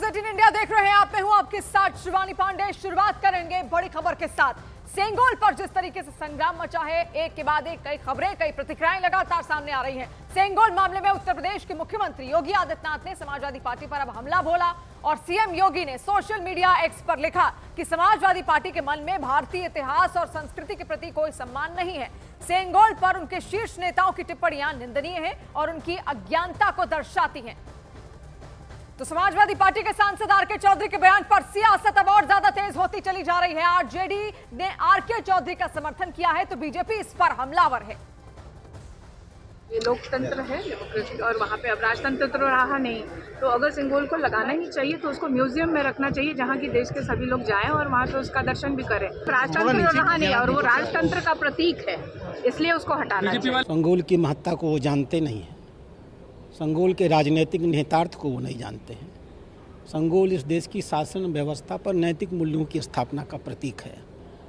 18 India देख रहे हैं आप। मैं हूं आपके साथ शिवानी पांडे। शुरुआत करेंगे बड़ी खबर के साथ। सेंगोल पर जिस तरीके से संग्राम मचा है, एक के बाद एक कई खबरें, कई प्रतिक्रियाएं लगातार सामने आ रही हैं। सेंगोल मामले में उत्तर प्रदेश के मुख्यमंत्री योगी आदित्यनाथ ने समाजवादी पार्टी पर अब हमला बोला और सीएम योगी ने सोशल मीडिया एक्स पर लिखा कि समाजवादी पार्टी के मन में भारतीय इतिहास और संस्कृति के प्रति कोई सम्मान नहीं है। सेंगोल पर उनके शीर्ष नेताओं की टिप्पणियां निंदनीय है और उनकी अज्ञानता को दर्शाती हैं। तो समाजवादी पार्टी के सांसद आरके चौधरी के बयान पर सियासत अब और ज्यादा तेज होती चली जा रही है। आरजेडी ने आरके चौधरी का समर्थन किया है तो बीजेपी इस पर हमलावर है। ये लोकतंत्र है, डेमोक्रेसी, और वहाँ पे अब राजतंत्र तो रहा नहीं, तो अगर सिंगोल को लगाना ही चाहिए तो उसको म्यूजियम में रखना चाहिए जहाँ की देश के सभी लोग जाएं और वहाँ पे उसका दर्शन भी करें। राजतंत्र तो रहा नहीं और वो राजतंत्र का प्रतीक है, इसलिए उसको हटाना चाहिए। संगोल की महत्ता को वो जानते नहीं हैं। संगोल के राजनीतिक निहितार्थ को वो नहीं जानते हैं। संगोल इस देश की शासन व्यवस्था पर नैतिक मूल्यों की स्थापना का प्रतीक है,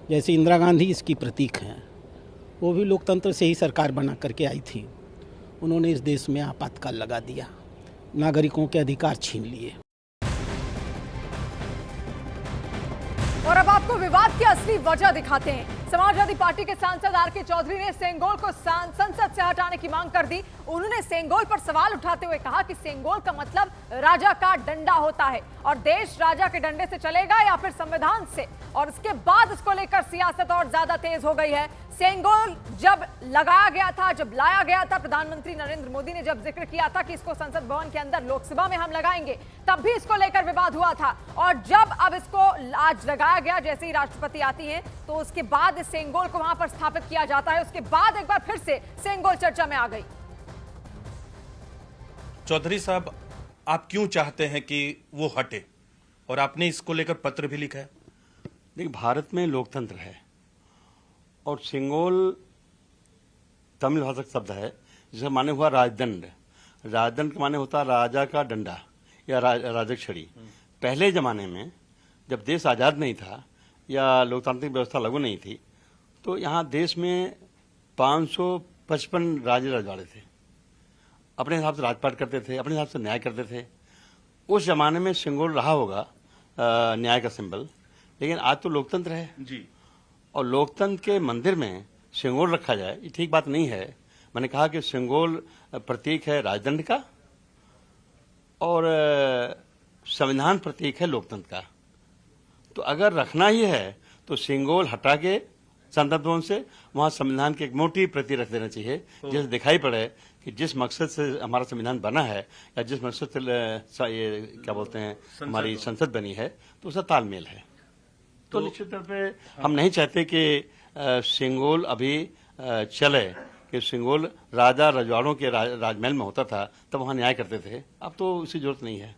जैसे इंदिरा गांधी इसकी प्रतीक हैं। वो भी लोकतंत्र से ही सरकार बना करके आई थी। उन्होंने इस देश में आपातकाल लगा दिया, नागरिकों के अधिकार छीन लिए। और अब आपको विवाद की असली वजह दिखाते हैं। समाजवादी पार्टी के सांसद आरके चौधरी ने सेंगोल को संसद से हटाने की मांग कर दी। उन्होंने सेंगोल पर सवाल उठाते हुए कहा कि सेंगोल का मतलब राजा का डंडा होता है और देश राजा के डंडे से चलेगा या फिर संविधान से। और इसके बाद इसको लेकर सियासत और ज्यादा तेज हो गई है। सेंगोल जब लगाया गया था, जब लाया गया था, प्रधानमंत्री नरेंद्र मोदी ने जब जिक्र किया था कि इसको संसद भवन के अंदर लोकसभा में हम लगाएंगे, तब भी इसको लेकर विवाद हुआ था। और जब अब इसको आज लगाया गया, जैसे ही राष्ट्रपति आती हैं तो उसके बाद इस सेंगोल को वहां पर स्थापित किया जाता है। उसके बाद एक बार फिर से सेंगोल चर्चा में आ गई। चौधरी साहब, आप क्यों चाहते हैं कि वो हटे, और आपने इसको लेकर पत्र भी लिखा है? देखिए, भारत में लोकतंत्र है और सेंगोल तमिल भाषा का शब्द है जिसका माने हुआ राजदंड। राजदंड का माने होता है राजा का डंडा या राजक छड़ी। पहले जमाने में जब देश आज़ाद नहीं था या लोकतांत्रिक व्यवस्था लागू नहीं थी, तो यहाँ देश में 555 राजे रजवाड़े थे। अपने हिसाब से राजपाट करते थे, अपने हिसाब से न्याय करते थे। उस जमाने में सेंगोल रहा होगा न्याय का सिंबल, लेकिन आज तो लोकतंत्र है जी, और लोकतंत्र के मंदिर में सेंगोल रखा जाए, ये ठीक बात नहीं है। मैंने कहा कि सेंगोल प्रतीक है राजदंड का और संविधान प्रतीक है लोकतंत्र का। तो अगर रखना ही है तो सेंगोल हटा के संसद भवन से वहां संविधान की एक मोटी प्रति रख देना चाहिए, जिससे दिखाई पड़े कि जिस मकसद से हमारा संविधान बना है या जिस मकसद से ये क्या बोलते हैं हमारी संसद बनी है, तो उसका तालमेल है। तो निश्चित तौर पे हम नहीं चाहते कि सेंगोल अभी चले, कि सेंगोल राजा रजवाड़ों के राजमहल में होता था, तब वहाँ न्याय करते थे। अब तो उसकी जरूरत नहीं है।